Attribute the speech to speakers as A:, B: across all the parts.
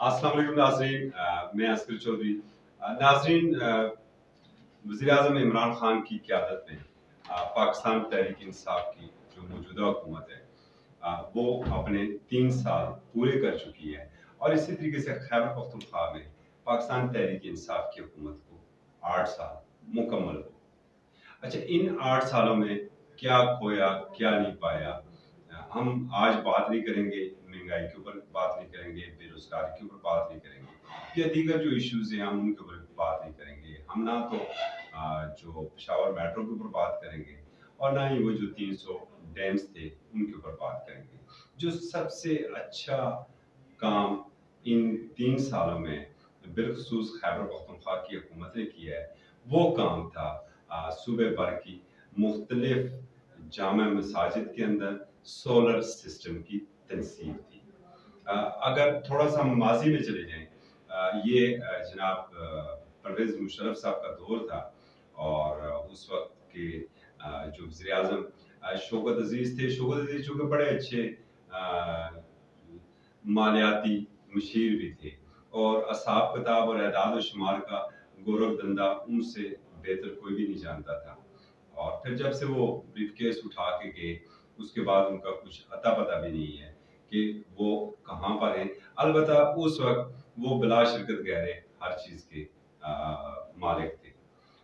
A: अस्सलाम वालेकुम नाज़रीन, मैं अस्कर चौधरी। नाज़रीन, वज़ीर-ए-आज़म इमरान खान की क़यादत में पाकिस्तान तहरीक इंसाफ की जो मौजूदा हुकूमत है, वो अपने 3 साल पूरे कर चुकी है और इसी तरीके से खैबर पख्तूनख्वा में पाकिस्तान तहरीक इंसाफ की हुकूमत को 8 साल मुकम्मल हो। अच्छा, इन 8 सालों में क्या खोया, क्या नहीं पाया, हम आज बात नहीं करेंगे। महंगाई के ऊपर बात नहीं करेंगे, बेरोजगारी के ऊपर बात नहीं करेंगे या दीगर जो इश्यूज हैं हम उनके ऊपर बात नहीं करेंगे। हम ना तो जो पेशावर मेट्रो के ऊपर बात करेंगे और ना ही वो जो 300 डैम्स थे उनके ऊपर बात करेंगे। जो सबसे अच्छा काम इन 3 सालों में बिलखसूस खैबर पख्तूनख्वा की हुकूमत ने किया है, वो काम था सूबे भर की मुख्तलिफ जामा मसाजिद के अंदर सोलर सिस्टम की तनसीब थी। अगर थोड़ा सा हम माजी में चले जाएं, ये जनाब परवेज़ मुशर्रफ साहब का दौर था और उस वक्त के जो वज़ीर आज़म शौकत अजीज़ थे। शौकत अजीज़ चूँकि बड़े अच्छे मालियाती मशीर भी थे और हिसाब किताब और एदाद व शुमार का गोरख धंधा उनसे बेहतर कोई भी नहीं जानता था। और फिर जब से वो ब्रीफकेस उठा के गए, उसके बाद उनका कुछ अता पता भी नहीं है कि वो कहाँ पर हैं। अलबत्ता उस वक्त वो बिला शिरकत गहरे हर चीज़ के मालिक थे।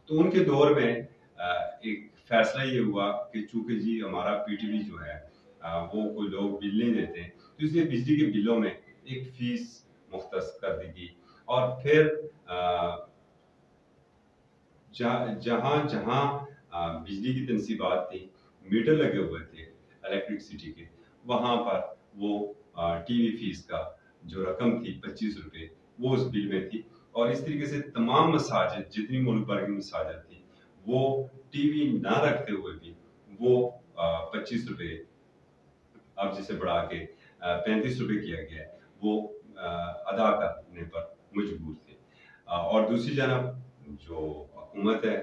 A: तो उनके दौर में एक फैसला ये हुआ कि चूंकि जी हमारा पीटीवी जो है वो कोई लोग बिल नहीं देते, तो इसलिए बिजली के बिलों में एक फीस मुख्तस कर दी गई। और फिर जहाँ जहाँ बिजली की तनसीबात थी, मीटर लगे हुए थे इलेक्ट्रिसिटी के, वहाँ पर वो टीवी फीस का जो रकम थी 25 रुपये, वो उस बिल में थी। और इस तरीके से तमाम मसाजिद, जितनी मुल्क भर की मसाजिद थी, वो टीवी ना रखते हुए भी वो 25 रुपये अब जिसे बढ़ा के 35 रुपये किया गया है, वो अदा करने पर मजबूर थे। और दूसरी जानब जो हुकूमत है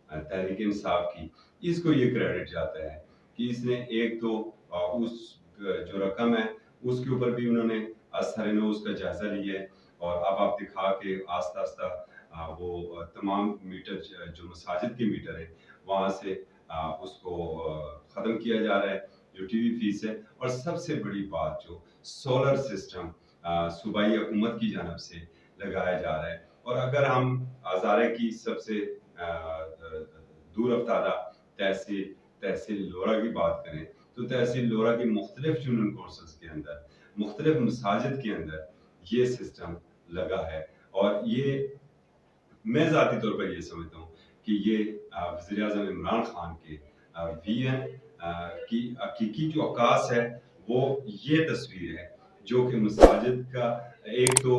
A: तहरीक इंसाफ की, इसको ये क्रेडिट जाता है कि इसने एक तो उस जो रकम है उसके ऊपर भी उन्होंने असर उसका जायजा लिया है। और अब आप दिखा के आस्ता आस्ता वो तमाम मीटर जो मसाजिद के मीटर है वहाँ से उसको ख़त्म किया जा रहा है, जो टीवी फीस है। और सबसे बड़ी बात जो सोलर सिस्टम सूबाई हुकूमत की जानब से लगाया जा रहा है। और अगर हम हज़ारे की सबसे दूर अफ्तारा तहसील तहसील लोरा की बात करें, तो तहसील लोरा की मुख्तलिफ यूनियन कोर्सेज के अंदर, मुख्तलिफ मसाजिद के अंदर ये सिस्टम लगा है। और ये मैं ज़ाती तौर पर ये समझता हूँ कि ये वज़ीर आज़म इमरान खान के विजन की हकीकी जो अक्कास है, वो ये तस्वीर है जो कि मसाजिद का एक तो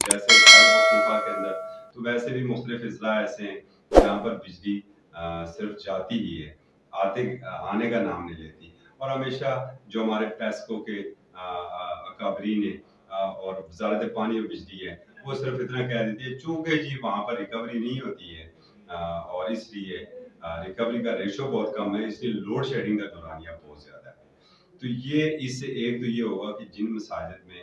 A: जैसे खैबर पख्तूनख्वा के अंदर तो वैसे भी मुख्तलिफ अज़ला ऐसे हैं जहाँ पर बिजली सिर्फ जाती ही है, आने का नाम नहीं लेती। और हमेशा जो हमारे पेस्को के अकाबरीन है और वजारत पानी और बिजली है, वो सिर्फ इतना कह देती है चूंकि जी वहाँ पर रिकवरी नहीं होती है और इसलिए रिकवरी का रेशो बहुत कम है, इसलिए लोड शेडिंग का दौरानिया बहुत ज़्यादा है। तो ये इससे एक तो ये होगा कि जिन मसाजिद में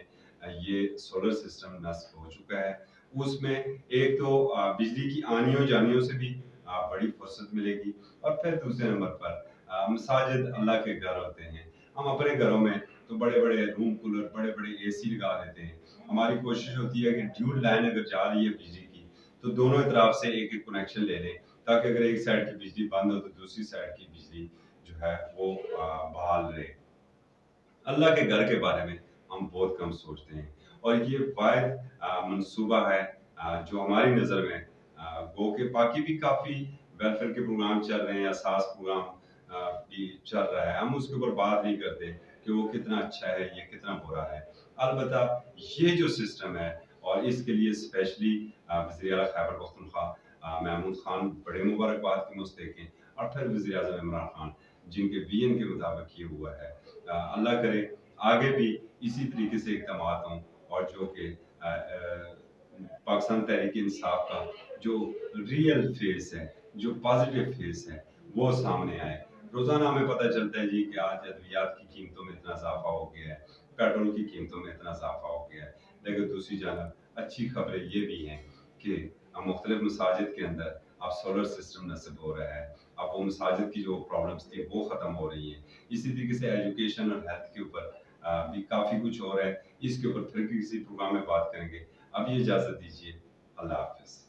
A: ये सोलर सिस्टम नस्ब हो चुका है, उसमें एक तो बिजली की आनियों जानियों से भी बड़ी फुर्सत मिलेगी। और फिर दूसरे नंबर पर मसाजिद अल्लाह के घर होते हैं। हम अपने घरों में तो बड़े बड़े रूम कूलर, बड़े बड़े एसी लगा लेते हैं। हमारी कोशिश होती है कि ड्यूल लाइन अगर जा रही है बिजली की, तो दोनों तरफ से एक एक कनेक्शन ले लें, ताकि अगर एक साइड की बिजली बंद हो तो दूसरी साइड की बिजली जो है वो बहाल रहे। अल्लाह के घर के बारे में हम बहुत कम सोचते हैं और ये वाहिद मंसूबा है जो हमारी नज़र में गो के बाकी भी काफ़ी वेलफेयर के प्रोग्राम चल रहे हैं, असास प्रोग्राम भी चल रहा है, हम उसके ऊपर बात नहीं करते कि वो कितना अच्छा है, ये कितना बुरा है। अलबत्ता ये जो सिस्टम है और इसके लिए स्पेशली वज़ीर आला खैबर पख्तूनख्वा महमूद खान बड़े मुबारकबाद के मुस्तहिक हैं। और फिर वज़ीर आज़म इमरान खान जिनके विजन के मुताबिक ये हुआ है, अल्लाह करे आगे भी इसी तरीके से इक़दामात हों और जो कि पाकिस्तान तहरीक इंसाफ का जो रियल फेस है, जो पॉजिटिव फेस है, वो सामने आए। रोज़ाना हमें पता चलता है जी कि आज अद्वियात की कीमतों में इतना इजाफा हो गया है, पेट्रोल की कीमतों में इतना इजाफा हो गया है, لیکن دوسری جانب اچھی خبریں یہ بھی ہیں کہ مختلف مساجد کے اندر اب سولر سسٹم نصب ہو رہا ہے، اب وہ مساجد کی جو پرابلمس تھیں وہ ختم ہو رہی ہیں۔ اسی طریقے سے ایجوکیشن اور ہیلتھ کے اوپر بھی کافی کچھ ہو رہا ہے، اس کے اوپر پھر کسی پروگرام میں بات کریں گے۔ اب یہ اجازت دیجیے، اللہ حافظ۔